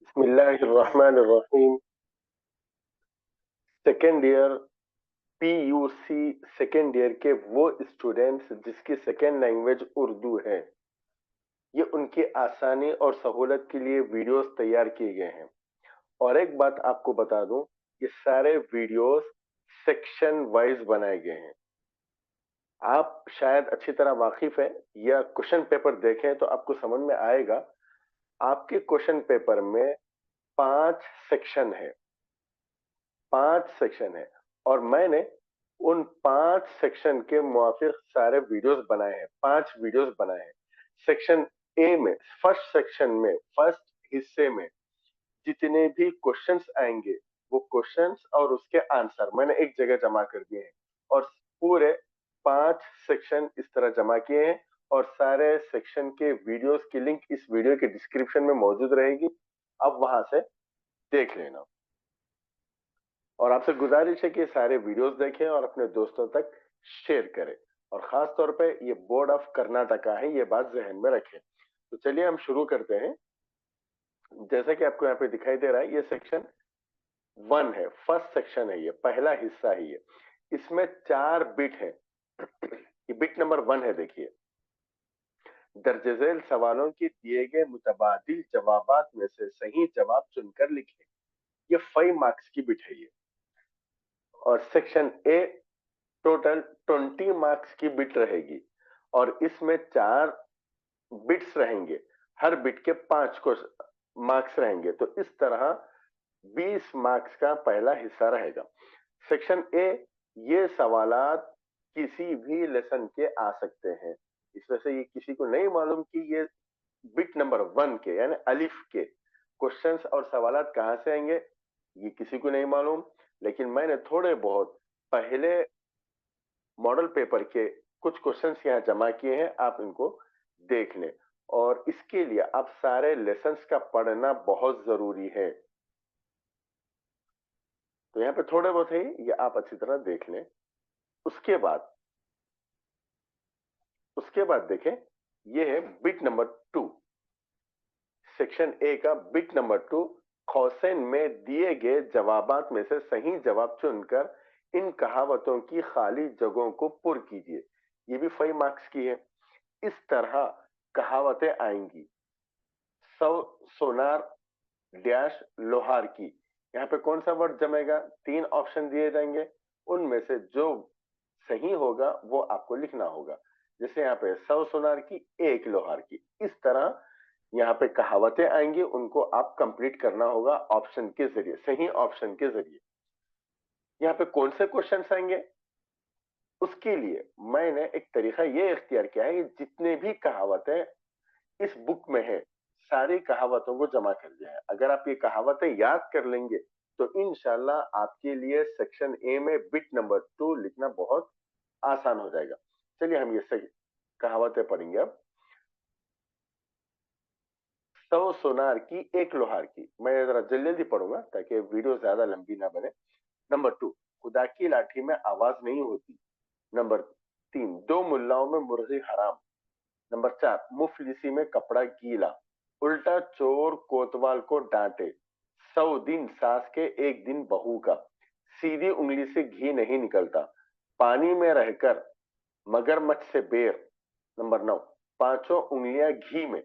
बिस्मिल्लाहिर्रहमानिर्रहीम। Second year PUC second year के वो स्टूडेंट्स जिसकी सेकेंड लैंग्वेज उर्दू है, ये उनकी आसानी और सहूलत के लिए वीडियोस तैयार किए गए हैं। और एक बात आपको बता दूं, ये सारे वीडियोस सेक्शन वाइज बनाए गए हैं। आप शायद अच्छी तरह वाकिफ है या क्वेश्चन पेपर देखें तो आपको समझ में आएगा। आपके क्वेश्चन पेपर में 5 सेक्शन है, 5 सेक्शन है, और मैंने उन 5 सेक्शन के मुआफिक सारे वीडियोस बनाए हैं, 5 वीडियोस बनाए हैं। सेक्शन ए में, फर्स्ट सेक्शन में, फर्स्ट हिस्से में जितने भी क्वेश्चंस आएंगे, वो क्वेश्चंस और उसके आंसर मैंने एक जगह जमा कर दिए हैं, और पूरे 5 सेक्शन इस तरह जमा किए हैं। और सारे सेक्शन के वीडियोस की लिंक इस वीडियो के डिस्क्रिप्शन में मौजूद रहेगी, आप वहां से देख लेना। और आपसे गुजारिश है कि सारे वीडियोस देखें और अपने दोस्तों तक शेयर करें, और खास तौर पे ये बोर्ड ऑफ कर्नाटका है, ये बात जहन में रखें। तो चलिए हम शुरू करते हैं। जैसा कि आपको यहाँ पे दिखाई दे रहा है, ये सेक्शन 1 है, फर्स्ट सेक्शन है, ये पहला हिस्सा है। ये इसमें 4 बिट है। ये बिट नंबर 1 है। देखिए, दर्ज झेल सवालों के दिए गए मुतबादिल जवाबात में से सही जवाब चुनकर लिखें। ये 5 मार्क्स की बिट है ये। और सेक्शन ए टोटल 20 मार्क्स की बिट रहेगी, और इसमें 4 बिट्स रहेंगे, हर बिट के 5 मार्क्स रहेंगे। तो इस तरह 20 मार्क्स का पहला हिस्सा रहेगा। सेक्शन ए, ये सवालात किसी भी लेसन के आ सकते हैं। इसमें से ये किसी को नहीं मालूम कि ये बिट नंबर 1 के यानी अलिफ के क्वेश्चंस और सवालात कहां से आएंगे, ये किसी को नहीं मालूम। लेकिन मैंने थोड़े बहुत पहले मॉडल पेपर के कुछ क्वेश्चंस यहाँ जमा किए हैं, आप इनको देख लें। और इसके लिए आप सारे लेसन्स का पढ़ना बहुत जरूरी है। तो यहाँ पे थोड़े बहुत है, ये आप अच्छी तरह देख लें। उसके बाद उसके बाद देखें, ये है बिट नंबर 2। सेक्शन ए का बिट नंबर 2। कौसैन में दिए गए जवाबात में से सही जवाब चुनकर इन कहावतों की खाली जगहों को पुर कीजिए। ये भी 5 मार्क्स की है। इस तरह कहावतें आएंगी। सौ सोनार डैश लोहार की। यहाँ पे कौन सा वर्ड जमेगा? 3 ऑप्शन दिए जाएंगे, उनमें से जो सही होगा वो आपको लिखना होगा। जैसे यहाँ पे 100 सोनार की, 1 लोहार की। इस तरह यहाँ पे कहावतें आएंगी, उनको आप कंप्लीट करना होगा ऑप्शन के जरिए, सही ऑप्शन के जरिए। यहाँ पे कौन से क्वेश्चन आएंगे, उसके लिए मैंने एक तरीका ये इख्तियार किया है कि जितने भी कहावतें इस बुक में है, सारी कहावतों को जमा कर दिया है। अगर आप ये कहावतें याद कर लेंगे तो इंशाल्लाह आपके लिए सेक्शन ए में बिट नंबर 2 लिखना बहुत आसान हो जाएगा। चलिए हम ये सही कहावतें पढ़ेंगे अब। 100 सोनार की, 1 लोहार की। मैं जरा जल्दी जल्दी पढ़ूंगा ताकि वीडियो ज्यादा लंबी ना बने। नंबर 2, खुदा की लाठी में आवाज नहीं होती। नंबर 3, 2 मुल्लाओं में मुर्गी हराम। नंबर 4, मुफलिसी में कपड़ा गीला। उल्टा चोर कोतवाल को डांटे। 100 दिन सास के, 1 दिन बहू का। सीधी उंगली से घी नहीं निकलता। पानी में रहकर मगरमच्छ से बेर। नंबर 9, पांचों उंगलियां घी में।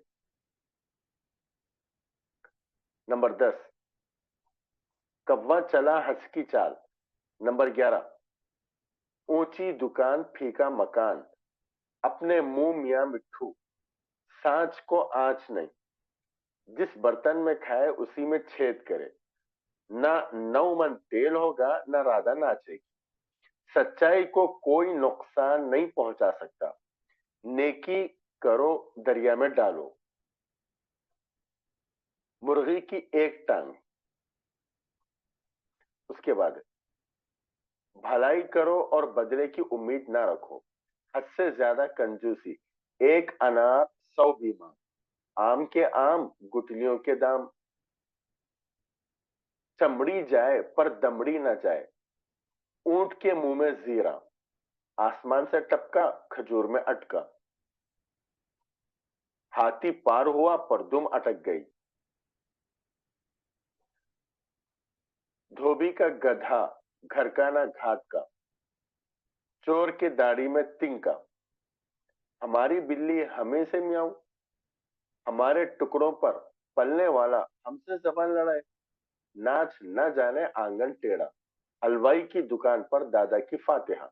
नंबर 10, कौवा चला हंस की चाल। नंबर 11, ऊंची दुकान फीका मकान। अपने मुंह मियां मिट्ठू, सांच को आंच नहीं। जिस बर्तन में खाए उसी में छेद करे। ना 9 मन तेल होगा, ना राधा नाचेगी। सच्चाई को कोई नुकसान नहीं पहुंचा सकता। नेकी करो, दरिया में डालो। मुर्गी की 1 टांग। उसके बाद, भलाई करो और बदले की उम्मीद ना रखो। हद से ज्यादा कंजूसी। 1 अनार 100 बीमार। आम के आम, गुठलियों के दाम। चमड़ी जाए पर दमड़ी ना जाए। ऊंट के मुंह में जीरा। आसमान से टपका, खजूर में अटका। हाथी पार हुआ पर दुम अटक गई। धोबी का गधा घर का ना घाट का, चोर के दाढ़ी में तिनका, हमारी बिल्ली हमें से म्याऊं, हमारे टुकड़ों पर पलने वाला हमसे जबान लड़ाए, नाच न जाने आंगन टेढ़ा, हलवाई की दुकान पर दादा की फातिहा,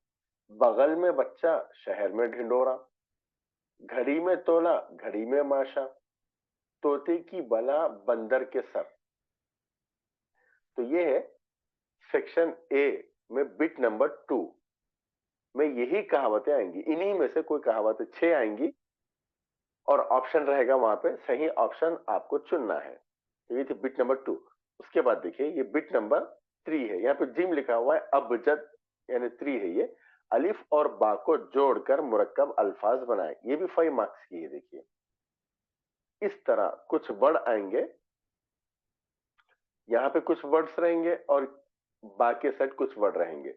बगल में बच्चा शहर में ढिंडोरा, घड़ी में तोला घड़ी में माशा, तोते की बला बंदर के सर। तो ये है सेक्शन ए में बिट नंबर 2 में यही कहावतें आएंगी, इन्हीं में से कोई कहावतें 6 आएंगी और ऑप्शन रहेगा वहां पे, सही ऑप्शन आपको चुनना है। तो ये थी बिट नंबर 2। उसके बाद देखिए ये बिट नंबर 3 है, यहाँ पे जिम लिखा हुआ है, अबजद यानी 3 है ये, अलिफ और बा को जोड़कर मुरक्कब अल्फाज बनाए, ये भी 5 मार्क्स की है। देखिए इस तरह कुछ वर्ड आएंगे, यहाँ पे कुछ वर्ड्स रहेंगे और बाकी साइड कुछ वर्ड रहेंगे।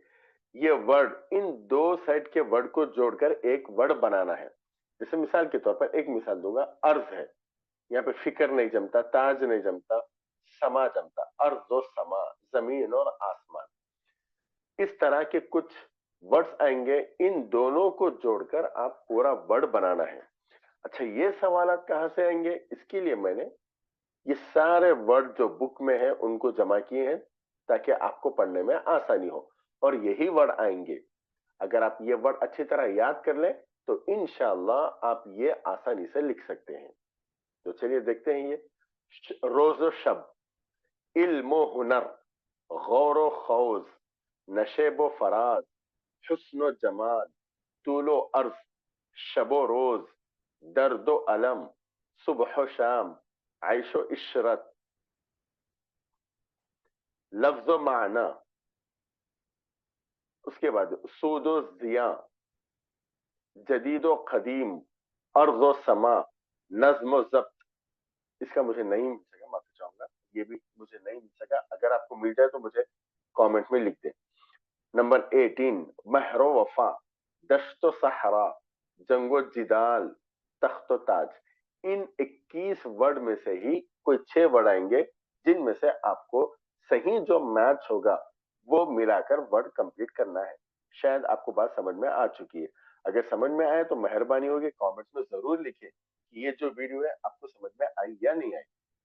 ये वर्ड, इन दो साइड के वर्ड को जोड़कर एक वर्ड बनाना है। जैसे मिसाल के तौर पर एक मिसाल दूंगा, अर्ज है, यहाँ पे फिक्र नहीं जमता, ताज नहीं जमता, समा जमता, अर्ज और समा, जमीन और आसमान। इस तरह के कुछ वर्ड्स आएंगे, इन दोनों को जोड़कर आप पूरा वर्ड बनाना है। अच्छा, ये सवाल कहां से आएंगे? इसके लिए मैंने ये सारे वर्ड जो बुक में है उनको जमा किए हैं ताकि आपको पढ़ने में आसानी हो, और यही वर्ड आएंगे। अगर आप ये वर्ड अच्छी तरह याद कर लें तो इंशाअल्लाह आप ये आसानी से लिख सकते हैं। तो चलिए देखते हैं ये रोज़ो शब, इल्मो हुनर, गौरो खौज, नशेबो फराज, हुस्नो जमाल, तूलो अर्ज, शबो रोज, दर्दो अलम, सुबह शाम, आयशो इशरत, लफ्जो माना, उसके बाद सूदो जिया, जदीदो कदीम, अर्जो समा, नज्मो जब्त। इसका मुझे नहीं मिल सका, माफी चाहूंगा, ये भी मुझे नहीं मिल सका। अगर आपको मिल जाए तो मुझे कमेंट में लिख दें। नंबर 18, महरो वफा, दश्तो सहरा, जंगो जिदाल, तख्तो ताज। इन 21 वर्ड में से ही कोई 6 वर्ड आएंगे जिनमें से आपको सही जो मैच होगा वो मिलाकर वर्ड कंप्लीट करना है। शायद आपको बात समझ में आ चुकी है। अगर समझ में आए तो मेहरबानी होगी कमेंट्स में जरूर लिखें कि ये जो वीडियो है आपको समझ में आई या नहीं आई,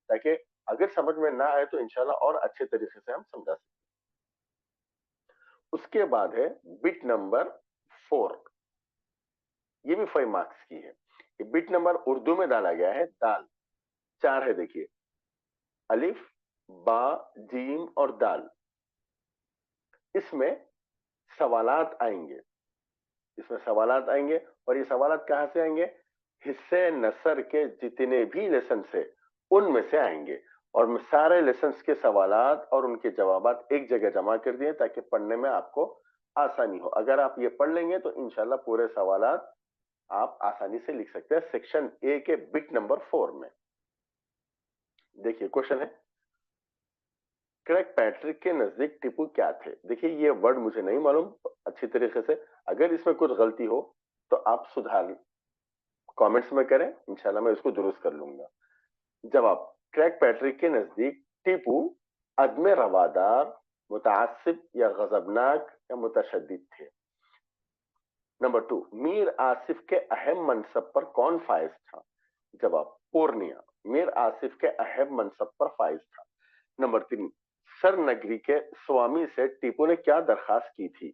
ताकि अगर समझ में ना आए तो इंशाल्लाह और अच्छे तरीके से हम समझा सकें। उसके बाद है बिट नंबर 4, ये भी 5 मार्क्स की है। ये बिट नंबर उर्दू में डाला गया है, दाल 4 है। देखिए अलिफ, बा, जीम और दाल, इसमें सवालात आएंगे, इसमें सवालात आएंगे। और ये सवालात कहां से आएंगे? हिस्से नसर के जितने भी लेसन से उनमें से आएंगे। और मैं सारे लेसन्स के सवालात और उनके जवाबात एक जगह जमा कर दिए ताकि पढ़ने में आपको आसानी हो। अगर आप ये पढ़ लेंगे तो इंशाल्लाह पूरे सवालात आप आसानी से लिख सकते हैं सेक्शन ए के बिट नंबर 4 में। देखिए क्वेश्चन है, क्रैक पैट्रिक के नजदीक टीपू क्या थे? देखिए ये वर्ड मुझे नहीं मालूम अच्छी तरीके से, अगर इसमें कुछ गलती हो तो आप सुधार कमेंट्स में करें, इंशाल्लाह मैं इसको दुरुस्त कर लूंगा। जवाब, क्रैक पैट्रिक के नजदीक टीपू अदम रवादार, मुतासिब या गजबनाक या मुतशद्दिद थे। नंबर 2, मीर आसिफ के अहम मनसब पर कौन फाइज था? जवाब, पूर्णिया मीर आसिफ के अहम मनसब पर फाइज था। नंबर 3, सर नगरी के स्वामी से टीपू ने क्या दरखास्त की थी?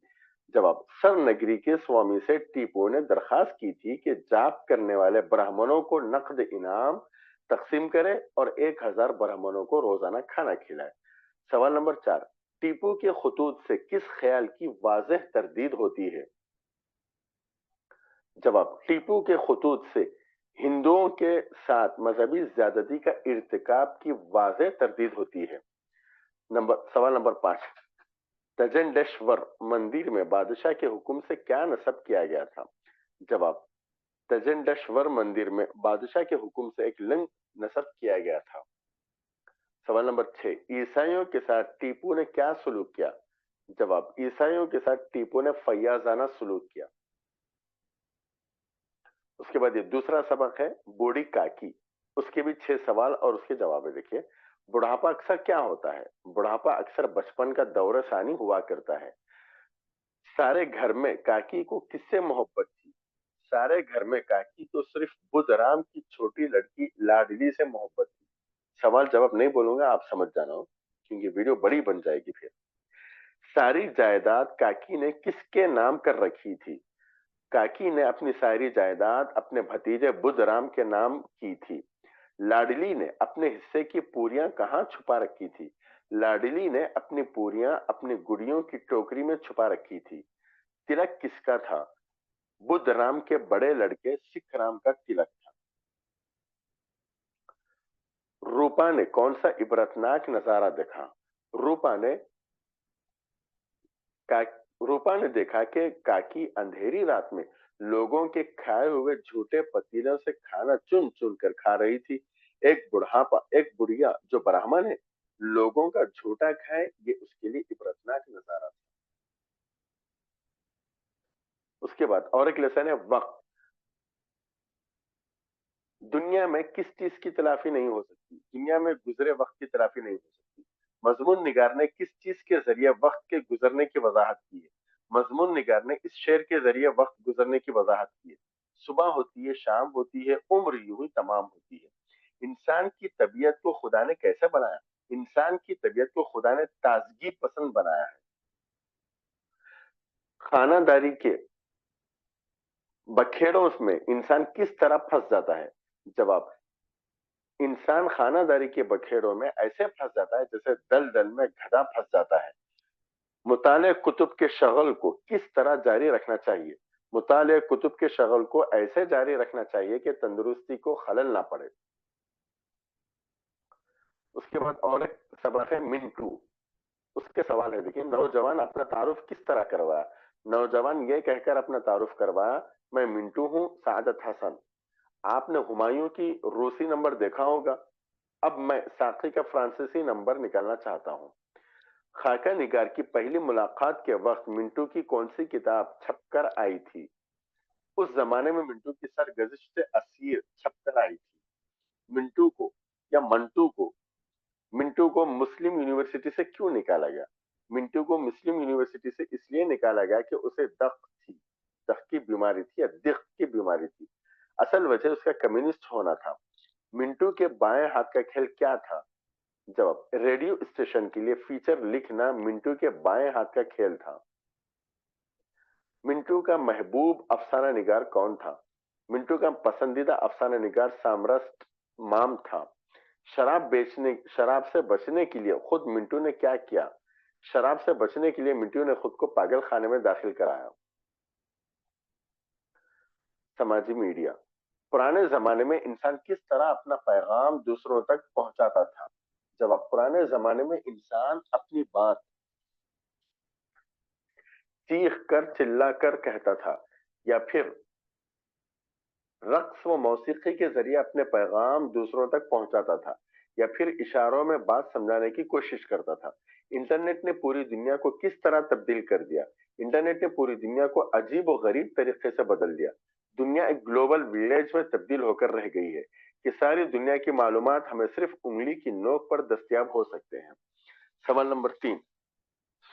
जवाब, सर नगरी के स्वामी से टीपू ने दरखास्त की थी कि जाप करने वाले ब्राह्मणों को नकद इनाम तकसीम करे और 1000 ब्राह्मणों को रोजाना खाना खिलाए। सवाल नंबर 4, टीपू के खुतूत से किस ख्याल की वाज़ेह तरदीद होती है? जवाब, टीपू के खुतूत से हिंदुओं के साथ मजहबी ज्यादती का इर्तिकाब की वाज़ेह तरदीद होती है। सवाल नंबर 5, तजंडेश्वर मंदिर में बादशाह के हुक्म से क्या नस्ब किया गया था? जवाब, तजंडेश्वर मंदिर में बादशाह के हुक्म से एक लिंग नस्ब किया गया था। सवाल नंबर 6, ईसाइयों के साथ टीपू ने क्या सलूक किया? जवाब, ईसाइयों के साथ टीपू ने फैयाजाना सलूक किया। उसके बाद ये दूसरा सबक है बूढ़ी काकी, उसके भी 6 सवाल और उसके जवाब है। देखिए, बुढ़ापा अक्सर क्या होता है? बुढ़ापा अक्सर बचपन का दौर सानी हुआ करता है। सारे घर में काकी को किससे मोहब्बत थी? सारे घर में काकी को सिर्फ बुधराम की छोटी लड़की लाडली से मोहब्बत थी। सवाल जवाब नहीं बोलूंगा, आप समझ जाना हो, क्योंकि वीडियो बड़ी बन जाएगी फिर। सारी जायदाद काकी ने किसके नाम कर रखी थी? काकी ने अपनी सारी जायदाद अपने भतीजे बुधराम के नाम की थी। लाडली ने अपने हिस्से की पूरियां कहाँ छुपा रखी थी? लाडली ने अपनी पूरियां अपनी गुड़ियों की टोकरी में छुपा रखी थी। तिलक किसका था? बुधराम के बड़े लड़के सिख राम का तिलक था। रूपा ने कौन सा इबरतनाक नजारा देखा? रूपा ने का, रूपा ने देखा कि काकी अंधेरी रात में लोगों के खाए हुए झूठे पतीलों से खाना चुन चुन कर खा रही थी। एक बुढ़िया जो ब्राह्मण है, लोगों का झूठा खाए, ये उसके लिए इबरतनाक नजारा था। उसके बाद और एक लेसन है वक्त। दुनिया में किस चीज की तलाफी नहीं हो सकती? दुनिया में गुजरे वक्त की तलाफी नहीं हो सकती। मजमून निगार ने किस चीज के जरिए वक्त के गुजरने की वजाहत की है? मजमून निगार ने इस शेर के जरिए वक्त गुजरने की वजाहत की है। सुबह होती है, शाम होती है, उम्र यूं ही तमाम होती है। इंसान की तबीयत को खुदा ने कैसे बनाया? इंसान की तबीयत को खुदा ने ताजगी पसंद बनाया है। खानादारी के बखेड़ों में इंसान किस तरह फंस जाता है? जवाब, इंसान खानादारी के बखेड़ों में ऐसे फंस जाता है जैसे दलदल में गधा फंस जाता है। मुताले कुतुब के शगल को किस तरह जारी रखना चाहिए? मुताले कुतुब के शगल को ऐसे जारी रखना चाहिए कि तंदुरुस्ती को खलल ना पड़े। उसके बाद और एक सबक है मिंटू। उसके सवाल है, देखिए, नौजवान अपना तारुफ किस तरह करवाया? नौजवान ये कहकर अपना तारुफ करवाया, मैं मिंटू हूं सादत हसन। आपने हुमायूं की रूसी नंबर देखा होगा। अब मैं साथी का फ्रांसीसी नंबर निकालना चाहता हूं। खाका निगार की पहली मुलाकात के वक्त मिंटू की कौन सी किताब छपकर आई थी? उस जमाने में मिंटू की सरगजिश से असीर छपकर आई थी। मिंटू को या मिंटू को मुस्लिम यूनिवर्सिटी से क्यों निकाला गया? मिंटू को मुस्लिम यूनिवर्सिटी से इसलिए निकाला गया कि उसे दख्त की बीमारी थी या दिख की बीमारी थी। असल वजह उसका कम्युनिस्ट होना था। मिंटू के बाएं हाथ का खेल क्या था? जवाब, रेडियो स्टेशन के लिए फीचर लिखना मिंटू के बाएं हाथ का खेल था। मिंटू का महबूब अफसाना निगार कौन था? मिंटू का पसंदीदा अफसाना निगार सामरस माम था। शराब से बचने के लिए खुद मिंटू ने क्या किया? शराब से बचने के लिए मिंटू ने खुद को पागल खाने में दाखिल कराया। समाजी मीडिया। पुराने जमाने में इंसान किस तरह अपना पैगाम दूसरों तक पहुंचाता था? जवाब, पुराने जमाने में इंसान अपनी बात चीख कर चिल्ला कर कहता था, या फिर रक्स व मौसीकी के जरिए अपने पैगाम दूसरों तक पहुंचाता था, या फिर इशारों में बात समझाने की कोशिश करता था। इंटरनेट ने पूरी दुनिया को किस तरह तब्दील कर दिया? इंटरनेट ने पूरी दुनिया को अजीब और गरीब तरीके से बदल दिया। दुनिया एक ग्लोबल विलेज में तब्दील होकर रह गई है कि सारी दुनिया की मालूमात हमें सिर्फ उंगली की नोक पर दस्तयाब हो सकते हैं। सवाल नंबर 3,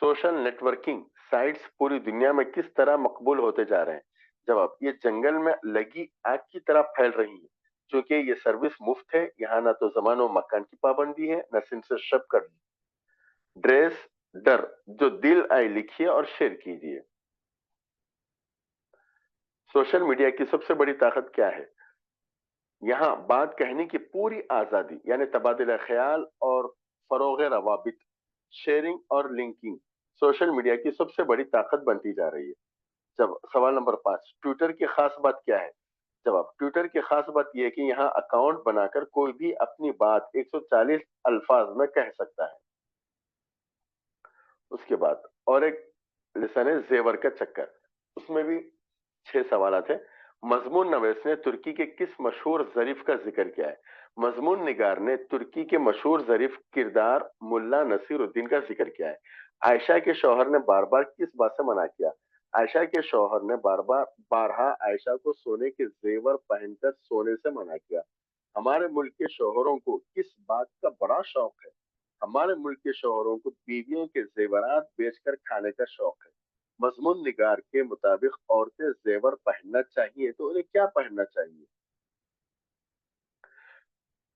सोशल नेटवर्किंग साइट्स पूरी दुनिया में किस तरह मकबूल होते जा रहे हैं? जवाब, ये जंगल में लगी आग की तरह फैल रही है। क्योंकि ये सर्विस मुफ्त है, यहाँ ना तो जमान और मकान की पाबंदी है, न सेंसरशिप कर ड्रेस डर जो दिल आए लिखिए और शेयर कीजिए। सोशल मीडिया की सबसे बड़ी ताकत क्या है? यहाँ बात कहने की पूरी आजादी, यानी तबादला ख्याल और फरोग रवाबित, शेयरिंग और लिंकिंग सोशल मीडिया की सबसे बड़ी ताकत बनती जा रही है। जब सवाल नंबर 5, ट्विटर की खास बात क्या है? जवाब, ट्विटर की खास बात यह है कि यहाँ अकाउंट बनाकर कोई भी अपनी बात 140 अल्फाज में कह सकता है। उसके बाद और एक लेसन है जेवर का चक्कर। उसमें भी 6 सवाल थे। मजमून नवीस ने तुर्की के किस मशहूर जरीफ का जिक्र किया है? मजमून निगार ने तुर्की के मशहूर जरीफ किरदार मुल्ला नसीरुद्दीन का जिक्र किया है। आयशा के शौहर ने बार बार किस बात से मना किया? आयशा के शौहर ने बारहा आयशा को सोने के जेवर पहनकर सोने से मना किया। ہمارے ملک کے شوہروں کو کس بات کا بڑا شوق ہے؟ ہمارے ملک کے شوہروں کو بیویوں کے زیورات بیچ کر کھانے کا شوق ہے۔ مضمون نگار کے مطابق عورتیں زیور پہننا چاہیے تو انہیں کیا پہننا چاہیے؟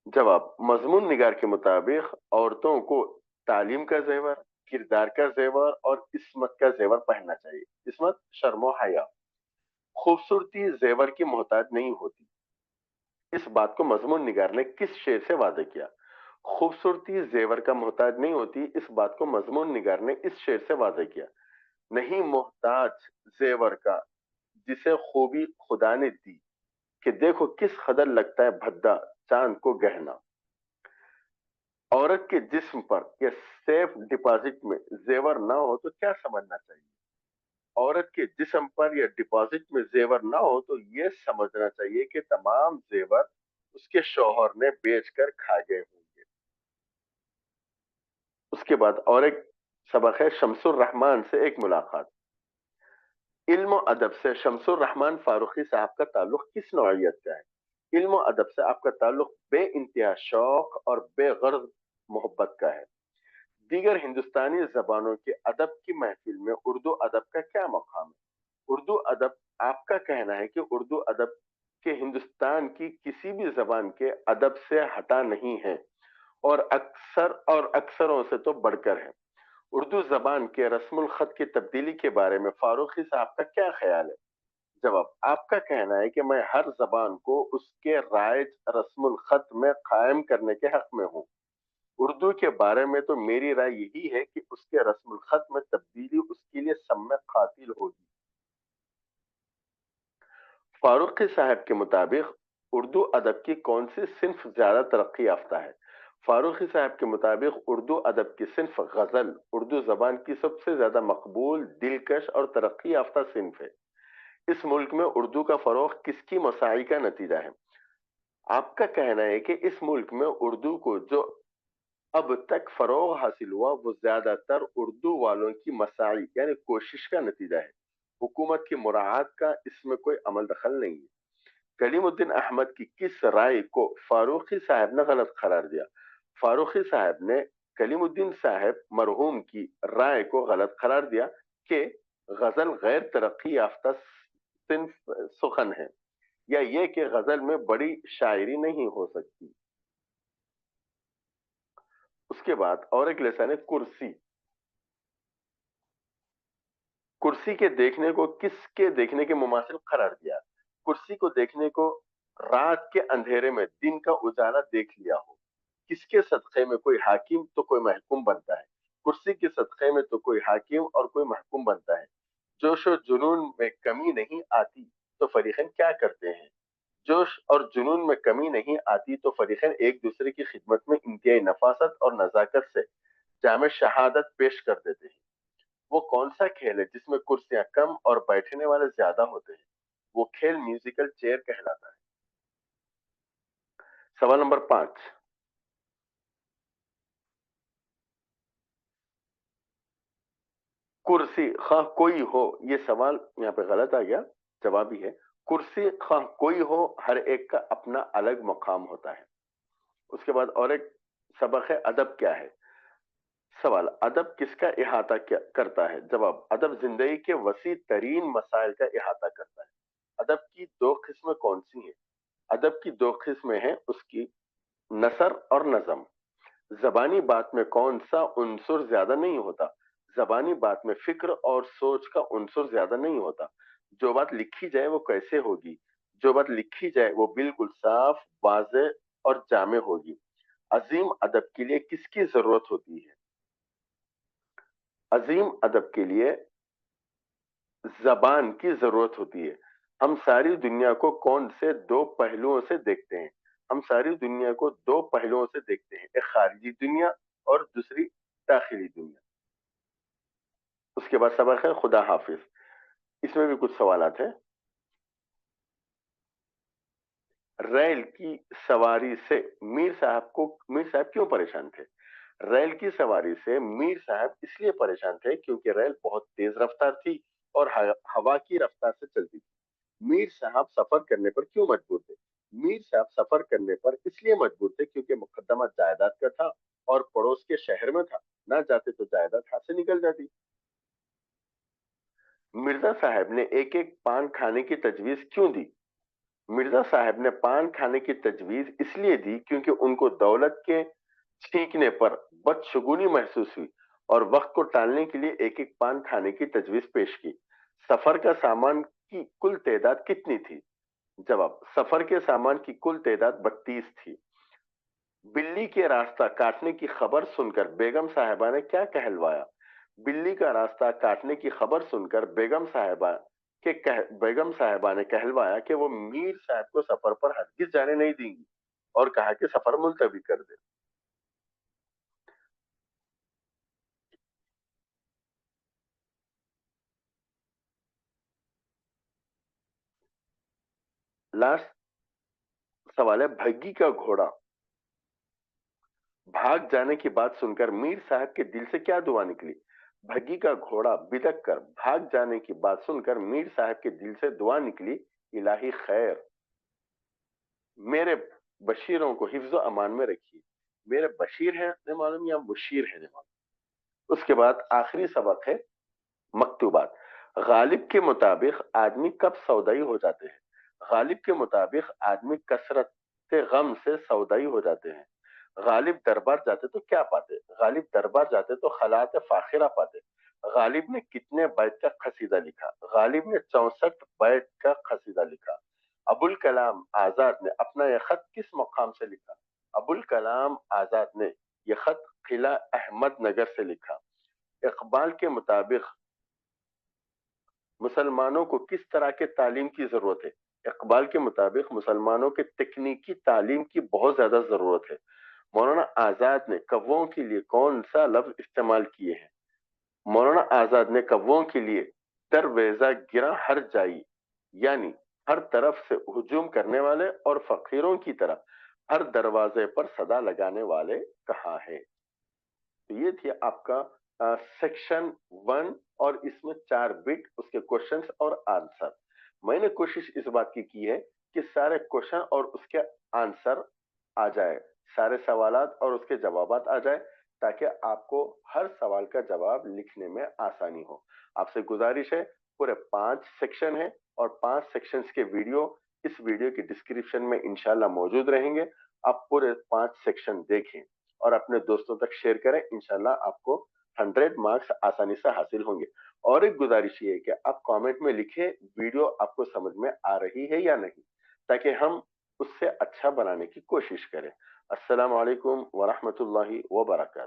جواب: مضمون نگار کے مطابق عورتوں کو تعلیم کا زیور، کردار کا زیور اور عصمت کا زیور پہننا چاہیے۔ عصمت، شرم و حیا۔ خوبصورتی زیور کی محتاج نہیں ہوتی، اس بات کو مضمون نگار نے کس شعر سے واضح کیا؟ خوبصورتی زیور کا محتاج نہیں ہوتی، اس بات کو مضمون نگار نے اس شعر سے واضح کیا: نہیں محتاج زیور کا جسے خوبی خدا نے دی، کہ دیکھو کس قدر لگتا ہے بھدا چاند کو گہنا۔ عورت کے جسم پر یا سیف ڈپازٹ میں زیور نہ ہو تو کیا سمجھنا چاہیے؟ عورت کے جسم پر یا ڈپازٹ میں زیور نہ ہو تو یہ سمجھنا چاہیے کہ تمام زیور اس کے شوہر نے بیچ کر کھا گئے ہوں گے۔ اس کے بعد اور ایک سبق ہے شمس الرحمن سے ایک ملاقات۔ علم و ادب سے شمس الرحمن فاروقی صاحب کا تعلق کس نوعیت کا ہے؟ علم و ادب سے آپ کا تعلق بے انتہا شوق اور بے غرض محبت کا ہے۔ دیگر ہندوستانی زبانوں کے ادب کی محفل میں اردو ادب کا کیا مقام ہے؟ اردو ادب، آپ کا کہنا ہے کہ اردو ادب کے ہندوستان کی کسی بھی زبان کے ادب سے ہٹا نہیں ہے اور اکثروں سے تو بڑھ کر ہے۔ اردو زبان کے رسم الخط کی تبدیلی کے بارے میں فاروقی صاحب کا کیا خیال ہے؟ جواب: آپ کا کہنا ہے کہ میں ہر زبان کو اس کے رائج رسم الخط میں قائم کرنے کے حق میں ہوں۔ اردو کے بارے میں تو میری رائے یہی ہے کہ اس کے رسم الخط میں تبدیلی اس کے لیے سم قاتل ہوگی۔ فاروقی صاحب کے مطابق اردو ادب کی کون سی صنف زیادہ ترقی یافتہ ہے؟ فاروقی صاحب کے مطابق اردو ادب کی صنف غزل اردو زبان کی سب سے زیادہ مقبول، دلکش اور ترقی یافتہ صنف ہے۔ اس ملک میں اردو کا فروغ کس کی مساعی کا نتیجہ ہے؟ آپ کا کہنا ہے کہ اس ملک میں اردو کو جو اب تک فروغ حاصل ہوا وہ زیادہ تر اردو والوں کی مساعی یعنی کوشش کا نتیجہ ہے۔ حکومت کی مراعات کا اس میں کوئی عمل دخل نہیں ہے۔ کلیم الدین احمد کی کس رائے کو فاروقی صاحب نے غلط قرار دیا؟ فاروقی صاحب نے کلیم الدین صاحب مرحوم کی رائے کو غلط قرار دیا کہ غزل غیر ترقی یافتہ صنف سخن ہے، یا یہ کہ غزل میں بڑی شاعری نہیں ہو سکتی۔ اس کے بعد اور ایک لیسن ہے کرسی۔ کرسی کے دیکھنے کو کس کے دیکھنے کے مماثل قرار دیا؟ کرسی کو دیکھنے کو رات کے اندھیرے میں دن کا اجالا دیکھ لیا ہو۔ کس کے صدقے میں کوئی حاکم تو کوئی محکوم بنتا ہے؟ کرسی کے صدقے میں تو کوئی حاکم اور کوئی محکوم بنتا ہے۔ جوش و جنون میں کمی نہیں آتی تو فریقین کیا کرتے ہیں؟ جوش اور جنون میں کمی نہیں آتی تو فریقین ایک دوسرے کی خدمت میں انتہائی نفاست اور نزاکت سے جامع شہادت پیش کر دیتے ہیں۔ وہ کون سا کھیل ہے جس میں کرسیاں کم اور بیٹھنے والے زیادہ ہوتے ہیں؟ وہ کھیل میوزیکل چیئر کہلاتا ہے۔ سوال نمبر 5، کرسی خواہ کوئی ہو، یہ سوال یہاں پہ غلط آ گیا، جواب ہی ہے کرسی خواہ کوئی ہو ہر ایک کا اپنا الگ مقام ہوتا ہے۔ اس کے بعد اور ایک سبق ہے ادب کیا ہے؟ سوال: ادب کس کا احاطہ کرتا ہے؟ جواب: ادب زندگی کے وسیع ترین مسائل کا احاطہ کرتا ہے۔ ادب کی دو قسمیں کون سی ہیں؟ ادب کی دو قسمیں ہیں، اس کی نثر اور نظم۔ زبانی بات میں کون سا عنصر زیادہ نہیں ہوتا؟ زبانی بات میں فکر اور سوچ کا عنصر زیادہ نہیں ہوتا۔ جو بات لکھی جائے وہ کیسے ہوگی؟ جو بات لکھی جائے وہ بالکل صاف، واضح اور جامع ہوگی۔ عظیم ادب کے لیے کس کی ضرورت ہوتی ہے؟ عظیم ادب کے لیے زبان کی ضرورت ہوتی ہے۔ ہم ساری دنیا کو کون سے دو پہلوؤں سے دیکھتے ہیں؟ ہم ساری دنیا کو دو پہلوؤں سے دیکھتے ہیں، ایک خارجی دنیا اور دوسری داخلی دنیا۔ اس کے بعد سبق ہے خدا حافظ۔ اس میں بھی کچھ سوالات ہیں۔ ریل کی سواری سے میر صاحب کیوں پریشان تھے؟ ریل کی سواری سے میر صاحب اس لیے پریشان تھے کیونکہ ریل بہت تیز رفتار تھی اور ہوا کی رفتار سے چلتی تھی۔ میر صاحب سفر کرنے پر کیوں مجبور تھے؟ میر से आप सफर करने पर इसलिए मजबूर थे क्योंकि मुकदमा जायदाद का था और पड़ोस के शहर में था, ना जाते तो जायदाद हाथ से निकल जाती। मिर्जा साहब ने एक एक पान खाने की तजवीज क्यों दी? मिर्जा साहब ने पान खाने की तजवीज इसलिए दी क्योंकि उनको दौलत के छींकने पर बदशगुनी महसूस हुई और वक्त को टालने के लिए एक एक पान खाने की तजवीज पेश की। सफर का सामान की कुल तादाद कितनी थी? जवाब, सफर के सामान की कुल तादाद 32 थी। बिल्ली के रास्ता काटने की खबर सुनकर बेगम साहिबा ने क्या कहलवाया? बिल्ली का रास्ता काटने की खबर सुनकर बेगम साहिबा ने कहलवाया कि वो मीर साहब को सफर पर हरगिज जाने नहीं देंगी और कहा कि सफर मुलतवी कर दे। लास्ट सवाल है, भग्गी का घोड़ा भाग जाने की बात सुनकर मीर साहब के दिल से क्या दुआ निकली? भग्गी का घोड़ा बिदक कर भाग जाने की बात सुनकर मीर साहब के दिल से दुआ निकली, इलाही खैर, मेरे बशीरों को हिफ्ज अमान में रखिए। मेरे बशीर है नहीं मालूम या मुशीर है नहीं मालूम। उसके बाद आखिरी सबक है मकतूबात। गालिब के मुताबिक आदमी कब सौदाई हो जाते हैं? गालिब के मुताबिक आदमी कसरत गम से सौदाई हो जाते हैं। गालिब दरबार जाते तो क्या पाते? गालिब दरबार जाते तो खलात फाखिरा पाते। गालिब ने कितने बैत का खसीदा लिखा? गालिब ने 64 बैत का खसीदा लिखा। अबुल कलाम आजाद ने अपना यह खत किस मकाम से लिखा? अबुल कलाम आजाद ने यह खत किला अहमद नगर से लिखा। इकबाल के मुताबिक मुसलमानों को किस तरह के तालीम की जरूरत है? इकबाल के मुताबिक मुसलमानों के तकनीकी तालीम की बहुत ज्यादा जरूरत है। मौलाना आजाद ने कव्वों के लिए कौन सा लफ्ज इस्तेमाल किए हैं? मौलाना आजाद ने कव्वों के लिए दरवेजा गिरा हर जाई, यानी हर तरफ से हुजूम करने वाले और फकीरों की तरह हर दरवाजे पर सदा लगाने वाले कहाँ है? तो ये थी आपका सेक्शन 1 और इसमें 4 बिट उसके क्वेश्चंस और आंसर। मैंने कोशिश इस बात की है कि सारे क्वेश्चन और उसके आंसर आ जाए, सारे सवालात और उसके जवाबात आ जाए, ताकि आपको हर सवाल का जवाब लिखने में आसानी हो। आपसे गुजारिश है, पूरे 5 सेक्शन है और 5 सेक्शंस के वीडियो इस वीडियो की डिस्क्रिप्शन में इंशाल्लाह मौजूद रहेंगे। आप पूरे 5 सेक्शन देखें और अपने दोस्तों तक शेयर करें। इंशाल्लाह आपको 100 मार्क्स आसानी से हासिल होंगे। और एक गुजारिश ये है कि आप कमेंट में लिखें वीडियो आपको समझ में आ रही है या नहीं, ताकि हम उससे अच्छा बनाने की कोशिश करें। अस्सलाम वालेकुम व रहमतुल्लाहि व बरकातहू।